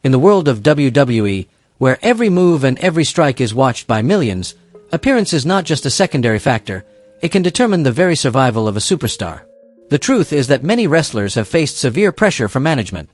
In the world of WWE, where every move and every strike is watched by millions, appearance is not just a secondary factor, it can determine the very survival of a superstar. The truth is that many wrestlers have faced severe pressure from management,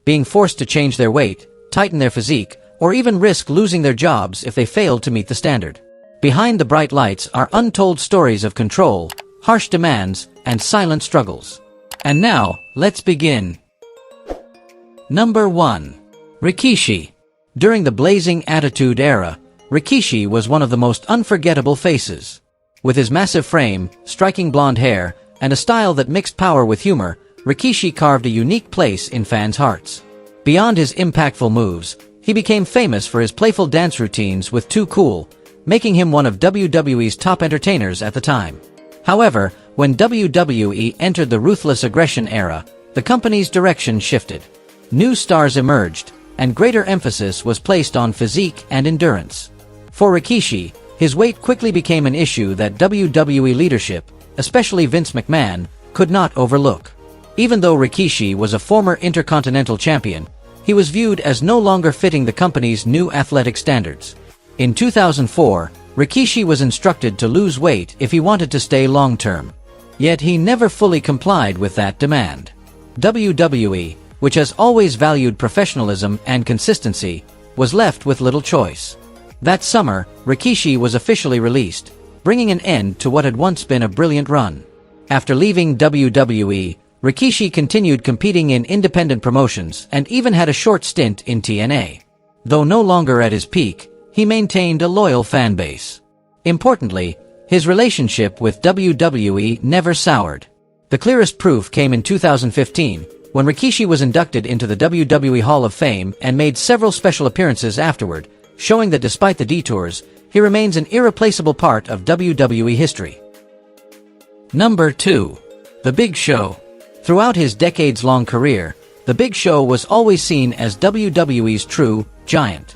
being forced to change their weight, tighten their physique, or even risk losing their jobs if they failed to meet the standard. Behind the bright lights are untold stories of control, harsh demands, and silent struggles. And now, let's begin. Number 1. Rikishi. During the blazing Attitude Era, Rikishi was one of the most unforgettable faces. With his massive frame, striking blonde hair, and a style that mixed power with humor, Rikishi carved a unique place in fans' hearts. Beyond his impactful moves, he became famous for his playful dance routines with Too Cool, making him one of WWE's top entertainers at the time. However, when WWE entered the ruthless aggression era, the company's direction shifted. New stars emerged, and greater emphasis was placed on physique and endurance. For Rikishi, his weight quickly became an issue that WWE leadership, especially Vince McMahon, could not overlook. Even though Rikishi was a former Intercontinental Champion, he was viewed as no longer fitting the company's new athletic standards. In 2004, Rikishi was instructed to lose weight if he wanted to stay long-term. Yet he never fully complied with that demand. WWE, which has always valued professionalism and consistency, was left with little choice. That summer, Rikishi was officially released, bringing an end to what had once been a brilliant run. After leaving WWE, Rikishi continued competing in independent promotions and even had a short stint in TNA. Though no longer at his peak, he maintained a loyal fan base. Importantly, his relationship with WWE never soured. The clearest proof came in 2015, when Rikishi was inducted into the WWE Hall of Fame and made several special appearances afterward, showing that despite the detours, he remains an irreplaceable part of WWE history. Number 2. The Big Show. Throughout his decades-long career, The Big Show was always seen as WWE's true giant.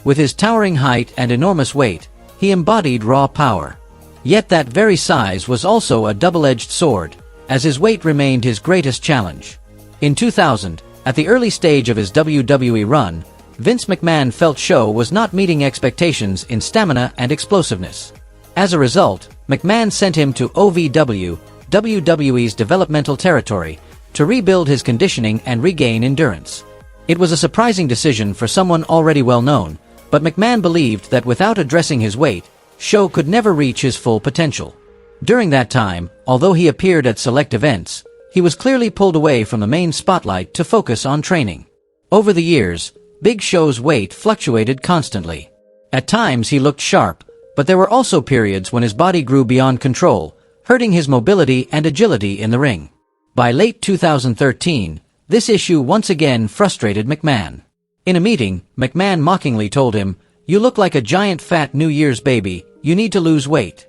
With his towering height and enormous weight, he embodied raw power. Yet that very size was also a double-edged sword, as his weight remained his greatest challenge. In 2000, at the early stage of his WWE run, Vince McMahon felt Show was not meeting expectations in stamina and explosiveness. As a result, McMahon sent him to OVW, WWE's developmental territory, to rebuild his conditioning and regain endurance. It was a surprising decision for someone already well-known, but McMahon believed that without addressing his weight, Show could never reach his full potential. During that time, although he appeared at select events, he was clearly pulled away from the main spotlight to focus on training. Over the years, Big Show's weight fluctuated constantly. At times he looked sharp, but there were also periods when his body grew beyond control, hurting his mobility and agility in the ring. By late 2013, this issue once again frustrated McMahon. In a meeting, McMahon mockingly told him, "You look like a giant fat New Year's baby, you need to lose weight."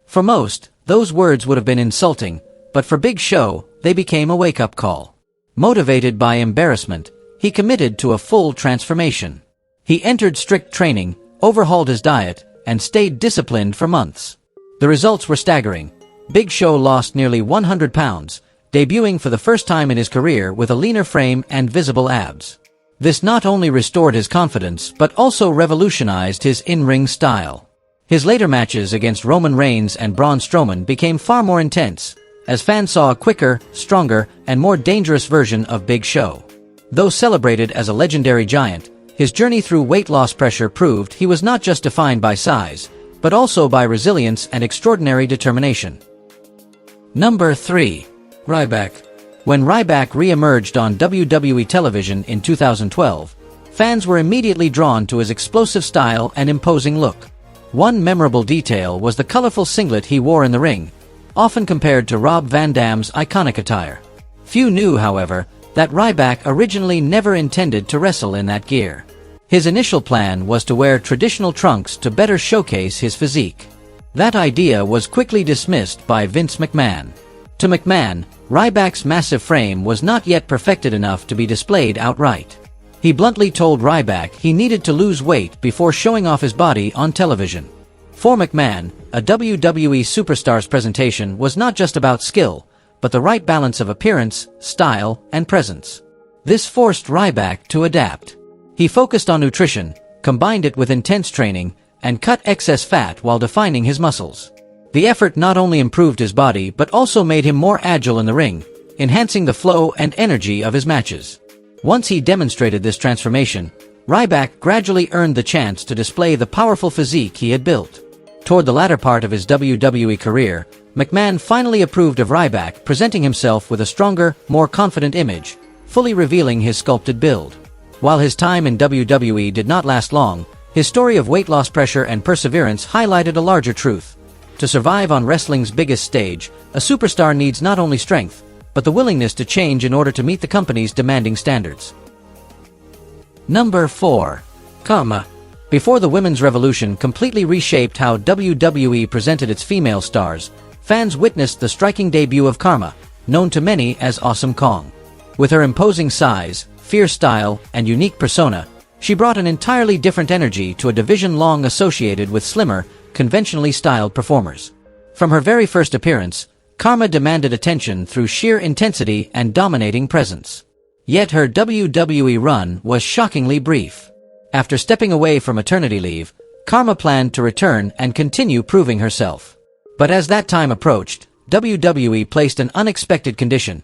For most, those words would have been insulting, but for Big Show, they became a wake-up call. Motivated by embarrassment, he committed to a full transformation. He entered strict training, overhauled his diet, and stayed disciplined for months. The results were staggering. Big Show lost nearly 100 pounds, debuting for the first time in his career with a leaner frame and visible abs. This not only restored his confidence but also revolutionized his in-ring style. His later matches against Roman Reigns and Braun Strowman became far more intense, as fans saw a quicker, stronger, and more dangerous version of Big Show. Though celebrated as a legendary giant, his journey through weight loss pressure proved he was not just defined by size, but also by resilience and extraordinary determination. Number 3. Ryback. When Ryback re-emerged on WWE television in 2012, fans were immediately drawn to his explosive style and imposing look. One memorable detail was the colorful singlet he wore in the ring, often compared to Rob Van Dam's iconic attire. Few knew, however, that Ryback originally never intended to wrestle in that gear. His initial plan was to wear traditional trunks to better showcase his physique. That idea was quickly dismissed by Vince McMahon. To McMahon, Ryback's massive frame was not yet perfected enough to be displayed outright. He bluntly told Ryback he needed to lose weight before showing off his body on television. For McMahon, a WWE Superstars presentation was not just about skill, but the right balance of appearance, style, and presence. This forced Ryback to adapt. He focused on nutrition, combined it with intense training, and cut excess fat while defining his muscles. The effort not only improved his body but also made him more agile in the ring, enhancing the flow and energy of his matches. Once he demonstrated this transformation, Ryback gradually earned the chance to display the powerful physique he had built. Toward the latter part of his WWE career, McMahon finally approved of Ryback, presenting himself with a stronger, more confident image, fully revealing his sculpted build. While his time in WWE did not last long, his story of weight loss, pressure, and perseverance highlighted a larger truth. To survive on wrestling's biggest stage, a superstar needs not only strength, but the willingness to change in order to meet the company's demanding standards. Number 4. Karma. Before the women's revolution completely reshaped how WWE presented its female stars, fans witnessed the striking debut of Karma, known to many as Awesome Kong. With her imposing size, fierce style, and unique persona, she brought an entirely different energy to a division long associated with slimmer, conventionally styled performers. From her very first appearance, Karma demanded attention through sheer intensity and dominating presence. Yet her WWE run was shockingly brief. After stepping away from maternity leave, Karma planned to return and continue proving herself. But as that time approached, WWE placed an unexpected condition.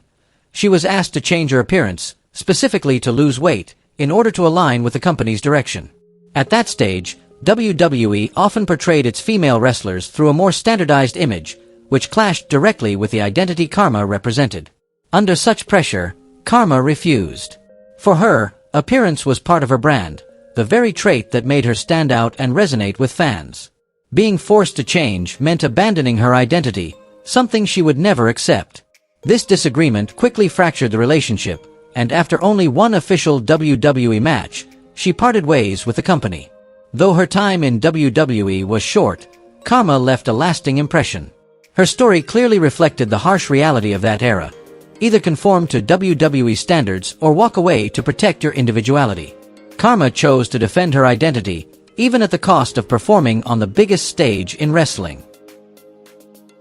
She was asked to change her appearance, specifically to lose weight, in order to align with the company's direction. At that stage, WWE often portrayed its female wrestlers through a more standardized image, which clashed directly with the identity Karma represented. Under such pressure, Karma refused. For her, appearance was part of her brand, the very trait that made her stand out and resonate with fans. Being forced to change meant abandoning her identity, something she would never accept. This disagreement quickly fractured the relationship, and after only one official WWE match, she parted ways with the company. Though her time in WWE was short, Karma left a lasting impression. Her story clearly reflected the harsh reality of that era. Either conform to WWE standards or walk away to protect your individuality. Karma chose to defend her identity, even at the cost of performing on the biggest stage in wrestling.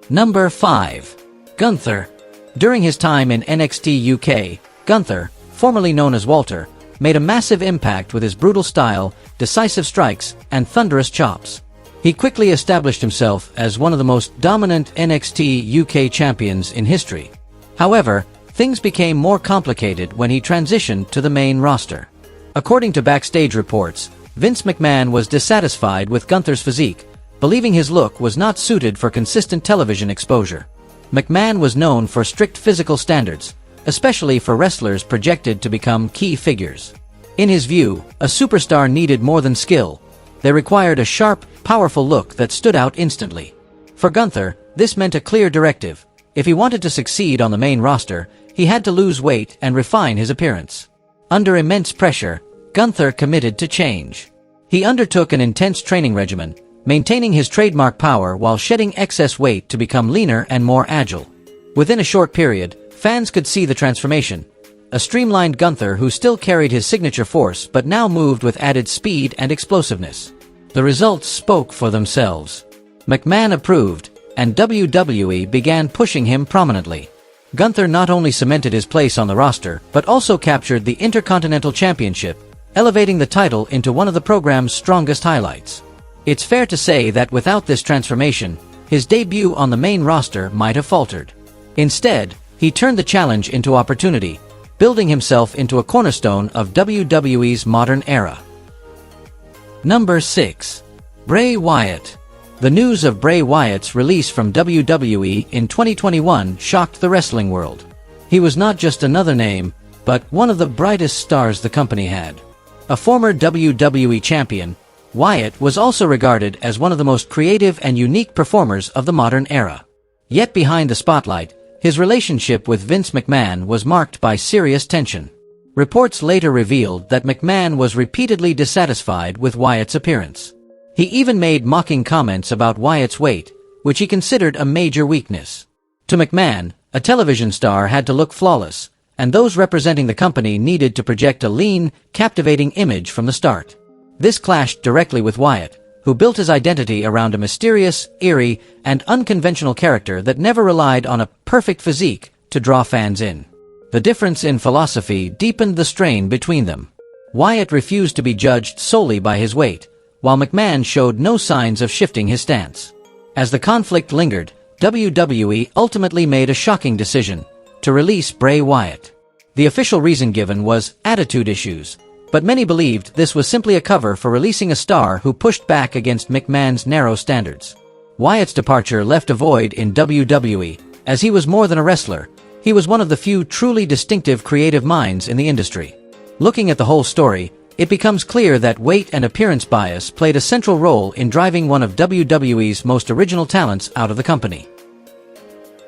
Number 5. Gunther. During his time in NXT UK, Gunther, formerly known as Walter, made a massive impact with his brutal style, decisive strikes, and thunderous chops. He quickly established himself as one of the most dominant NXT UK champions in history. However, things became more complicated when he transitioned to the main roster. According to Backstage reports, Vince McMahon was dissatisfied with Gunther's physique, believing his look was not suited for consistent television exposure. McMahon was known for strict physical standards, especially for wrestlers projected to become key figures. In his view, a superstar needed more than skill. They required a sharp, powerful look that stood out instantly. For Gunther, this meant a clear directive. If he wanted to succeed on the main roster, he had to lose weight and refine his appearance. Under immense pressure, Gunther committed to change. He undertook an intense training regimen, maintaining his trademark power while shedding excess weight to become leaner and more agile. Within a short period, fans could see the transformation. A streamlined Gunther who still carried his signature force but now moved with added speed and explosiveness. The results spoke for themselves. McMahon approved, and WWE began pushing him prominently. Gunther not only cemented his place on the roster but also captured the Intercontinental Championship, elevating the title into one of the program's strongest highlights. It's fair to say that without this transformation, his debut on the main roster might have faltered. Instead, he turned the challenge into opportunity, building himself into a cornerstone of WWE's modern era. Number 6. Bray Wyatt. The news of Bray Wyatt's release from WWE in 2021 shocked the wrestling world. He was not just another name, but one of the brightest stars the company had. A former WWE champion, Wyatt was also regarded as one of the most creative and unique performers of the modern era. Yet behind the spotlight, his relationship with Vince McMahon was marked by serious tension. Reports later revealed that McMahon was repeatedly dissatisfied with Wyatt's appearance. He even made mocking comments about Wyatt's weight, which he considered a major weakness. To McMahon, a television star had to look flawless, and those representing the company needed to project a lean, captivating image from the start. This clashed directly with Wyatt, who built his identity around a mysterious, eerie, and unconventional character that never relied on a perfect physique to draw fans in. The difference in philosophy deepened the strain between them. Wyatt refused to be judged solely by his weight, while McMahon showed no signs of shifting his stance. As the conflict lingered, WWE ultimately made a shocking decision to release Bray Wyatt. The official reason given was attitude issues, but many believed this was simply a cover for releasing a star who pushed back against McMahon's narrow standards. Wyatt's departure left a void in WWE, as he was more than a wrestler. He was one of the few truly distinctive creative minds in the industry. Looking at the whole story, it becomes clear that weight and appearance bias played a central role in driving one of WWE's most original talents out of the company.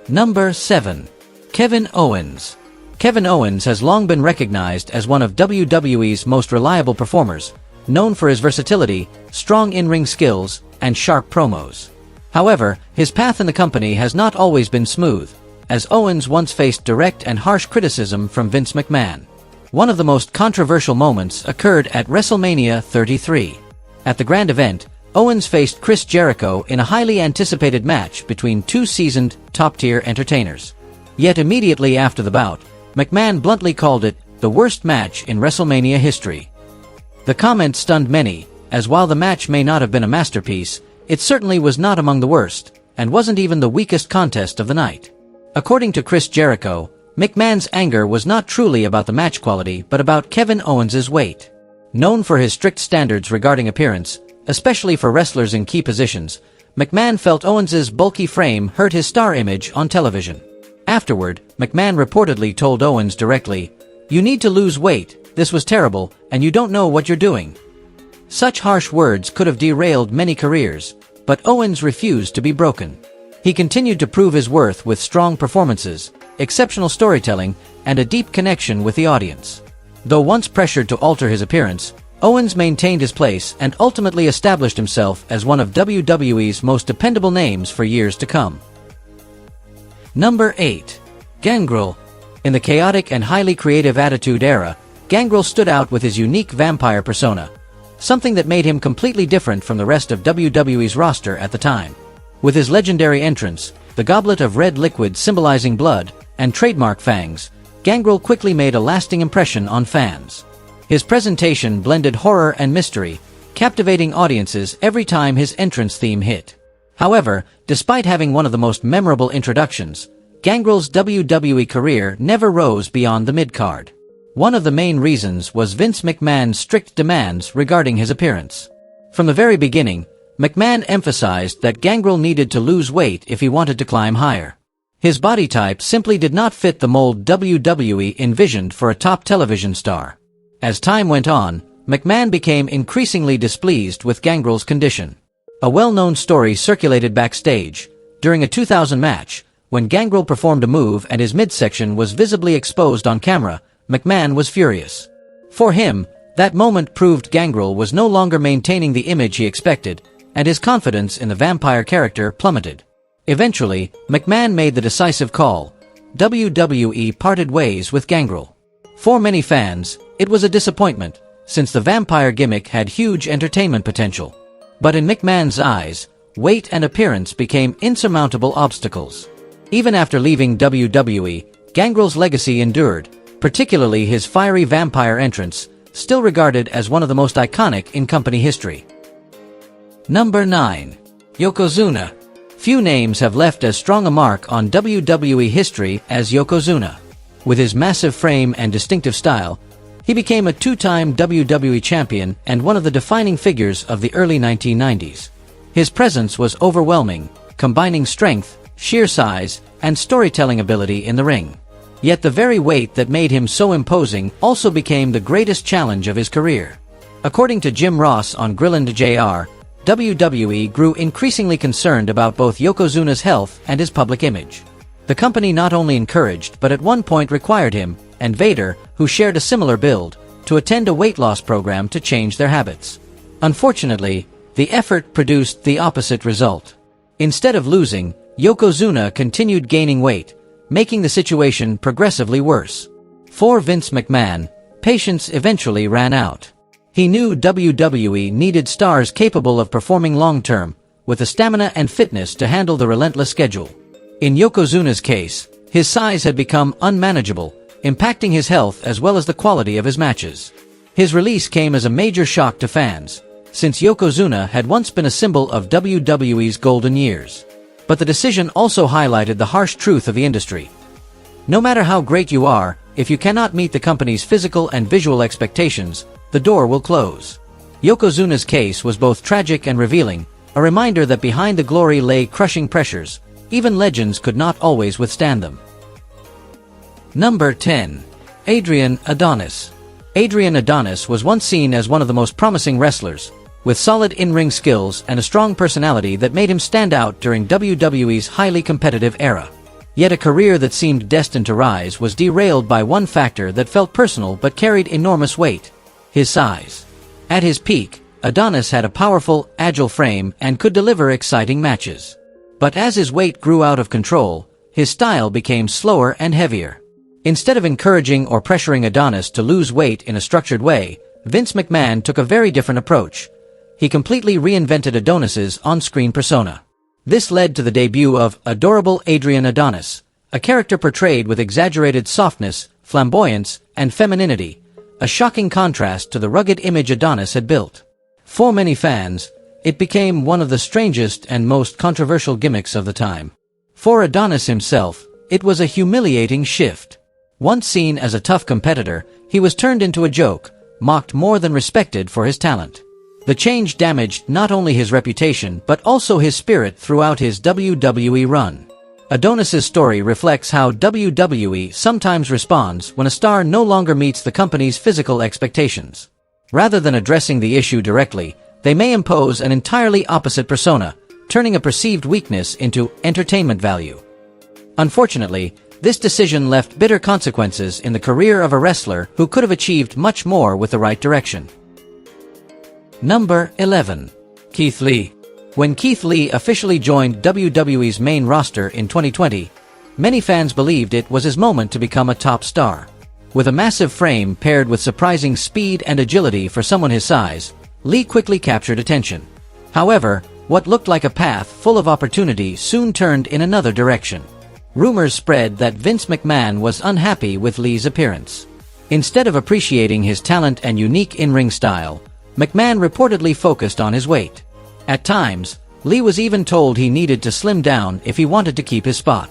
Number 7. Kevin Owens. Kevin Owens has long been recognized as one of WWE's most reliable performers, known for his versatility, strong in-ring skills, and sharp promos. However, his path in the company has not always been smooth, as Owens once faced direct and harsh criticism from Vince McMahon. One of the most controversial moments occurred at WrestleMania 33. At the grand event, Owens faced Chris Jericho in a highly anticipated match between two seasoned, top-tier entertainers. Yet immediately after the bout, McMahon bluntly called it the worst match in WrestleMania history. The comment stunned many, as while the match may not have been a masterpiece, it certainly was not among the worst, and wasn't even the weakest contest of the night. According to Chris Jericho, McMahon's anger was not truly about the match quality but about Kevin Owens' weight. Known for his strict standards regarding appearance, especially for wrestlers in key positions, McMahon felt Owens' bulky frame hurt his star image on television. Afterward, McMahon reportedly told Owens directly, "You need to lose weight, this was terrible, and you don't know what you're doing." Such harsh words could have derailed many careers, but Owens refused to be broken. He continued to prove his worth with strong performances, exceptional storytelling, and a deep connection with the audience. Though once pressured to alter his appearance, Owens maintained his place and ultimately established himself as one of WWE's most dependable names for years to come. Number 8. Gangrel. In the chaotic and highly creative Attitude Era, Gangrel stood out with his unique vampire persona, something that made him completely different from the rest of WWE's roster at the time. With his legendary entrance, the goblet of red liquid symbolizing blood, and trademark fangs, Gangrel quickly made a lasting impression on fans. His presentation blended horror and mystery, captivating audiences every time his entrance theme hit. However, despite having one of the most memorable introductions, Gangrel's WWE career never rose beyond the mid-card. One of the main reasons was Vince McMahon's strict demands regarding his appearance. From the very beginning, McMahon emphasized that Gangrel needed to lose weight if he wanted to climb higher. His body type simply did not fit the mold WWE envisioned for a top television star. As time went on, McMahon became increasingly displeased with Gangrel's condition. A well-known story circulated backstage, during a 2000 match, when Gangrel performed a move and his midsection was visibly exposed on camera, McMahon was furious. For him, that moment proved Gangrel was no longer maintaining the image he expected, and his confidence in the vampire character plummeted. Eventually, McMahon made the decisive call. WWE parted ways with Gangrel. For many fans, it was a disappointment, since the vampire gimmick had huge entertainment potential. But in McMahon's eyes, weight and appearance became insurmountable obstacles. Even after leaving WWE, Gangrel's legacy endured, particularly his fiery vampire entrance, still regarded as one of the most iconic in company history. Number 9. Yokozuna. Few names have left as strong a mark on WWE history as Yokozuna. With his massive frame and distinctive style, he became a two-time WWE champion and one of the defining figures of the early 1990s. His presence was overwhelming, combining strength, sheer size, and storytelling ability in the ring. Yet the very weight that made him so imposing also became the greatest challenge of his career. According to Jim Ross on Grillin' Jr., WWE grew increasingly concerned about both Yokozuna's health and his public image. The company not only encouraged but at one point required him, and Vader, who shared a similar build, to attend a weight loss program to change their habits. Unfortunately, the effort produced the opposite result. Instead of losing, Yokozuna continued gaining weight, making the situation progressively worse. For Vince McMahon, patience eventually ran out. He knew WWE needed stars capable of performing long-term, with the stamina and fitness to handle the relentless schedule. In Yokozuna's case, his size had become unmanageable, impacting his health as well as the quality of his matches. His release came as a major shock to fans, since Yokozuna had once been a symbol of WWE's golden years. But the decision also highlighted the harsh truth of the industry. No matter how great you are, if you cannot meet the company's physical and visual expectations, the door will close. Yokozuna's case was both tragic and revealing, a reminder that behind the glory lay crushing pressures. Even legends could not always withstand them. Number 10. Adrien Adonis. Adrien Adonis was once seen as one of the most promising wrestlers, with solid in-ring skills and a strong personality that made him stand out during WWE's highly competitive era. Yet a career that seemed destined to rise was derailed by one factor that felt personal but carried enormous weight: his size. At his peak, Adonis had a powerful, agile frame and could deliver exciting matches. But as his weight grew out of control, his style became slower and heavier. Instead of encouraging or pressuring Adonis to lose weight in a structured way, Vince McMahon took a very different approach. He completely reinvented Adonis's on-screen persona. This led to the debut of adorable Adrien Adonis, a character portrayed with exaggerated softness, flamboyance, and femininity, a shocking contrast to the rugged image Adonis had built. For many fans, it became one of the strangest and most controversial gimmicks of the time. For Adonis himself, it was a humiliating shift. Once seen as a tough competitor, he was turned into a joke, mocked more than respected for his talent. The change damaged not only his reputation but also his spirit throughout his WWE run. Adonis's story reflects how WWE sometimes responds when a star no longer meets the company's physical expectations. Rather than addressing the issue directly, they may impose an entirely opposite persona, turning a perceived weakness into entertainment value. Unfortunately, this decision left bitter consequences in the career of a wrestler who could have achieved much more with the right direction. Number 11. Keith Lee. When Keith Lee officially joined WWE's main roster in 2020, many fans believed it was his moment to become a top star. With a massive frame paired with surprising speed and agility for someone his size, Lee quickly captured attention. However, what looked like a path full of opportunity soon turned in another direction. Rumors spread that Vince McMahon was unhappy with Lee's appearance. Instead of appreciating his talent and unique in-ring style, McMahon reportedly focused on his weight. At times, Lee was even told he needed to slim down if he wanted to keep his spot.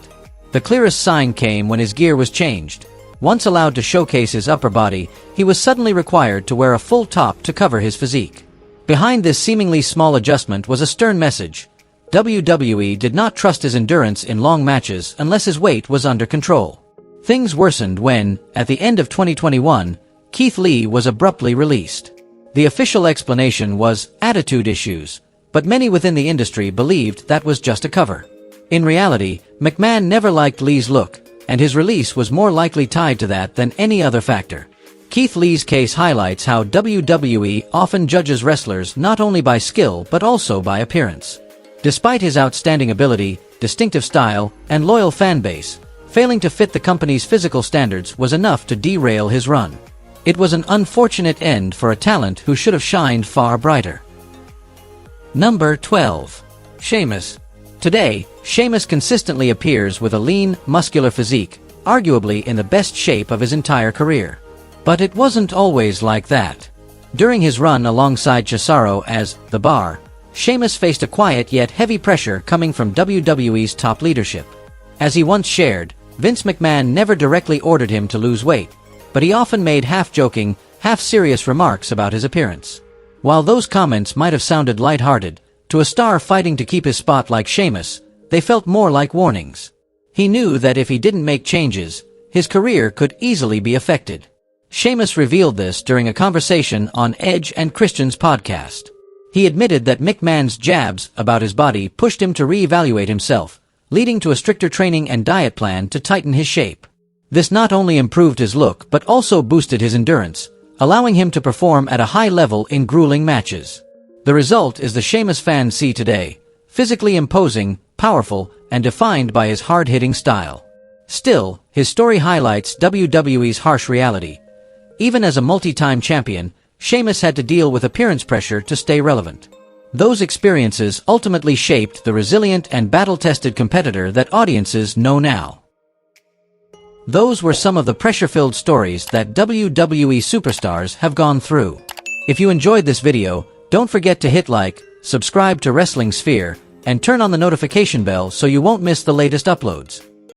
The clearest sign came when his gear was changed. Once allowed to showcase his upper body, he was suddenly required to wear a full top to cover his physique. Behind this seemingly small adjustment was a stern message. WWE did not trust his endurance in long matches unless his weight was under control. Things worsened when, at the end of 2021, Keith Lee was abruptly released. The official explanation was attitude issues, but many within the industry believed that was just a cover. In reality, McMahon never liked Lee's look, and his release was more likely tied to that than any other factor. Keith Lee's case highlights how WWE often judges wrestlers not only by skill but also by appearance. Despite his outstanding ability, distinctive style, and loyal fan base, failing to fit the company's physical standards was enough to derail his run. It was an unfortunate end for a talent who should have shined far brighter. Number 12. Sheamus. Today, Sheamus consistently appears with a lean, muscular physique, arguably in the best shape of his entire career. But it wasn't always like that. During his run alongside Cesaro as The Bar, Sheamus faced a quiet yet heavy pressure coming from WWE's top leadership. As he once shared, Vince McMahon never directly ordered him to lose weight, but he often made half-joking, half-serious remarks about his appearance. While those comments might have sounded lighthearted, to a star fighting to keep his spot like Sheamus, they felt more like warnings. He knew that if he didn't make changes, his career could easily be affected. Sheamus revealed this during a conversation on Edge and Christian's podcast. He admitted that McMahon's jabs about his body pushed him to reevaluate himself, leading to a stricter training and diet plan to tighten his shape. This not only improved his look but also boosted his endurance, allowing him to perform at a high level in grueling matches. The result is the Sheamus fans see today, physically imposing, powerful, and defined by his hard-hitting style. Still, his story highlights WWE's harsh reality. Even as a multi-time champion, Sheamus had to deal with appearance pressure to stay relevant. Those experiences ultimately shaped the resilient and battle-tested competitor that audiences know now. Those were some of the pressure-filled stories that WWE Superstars have gone through. If you enjoyed this video, don't forget to hit like, subscribe to Wrestling Sphere, and turn on the notification bell so you won't miss the latest uploads.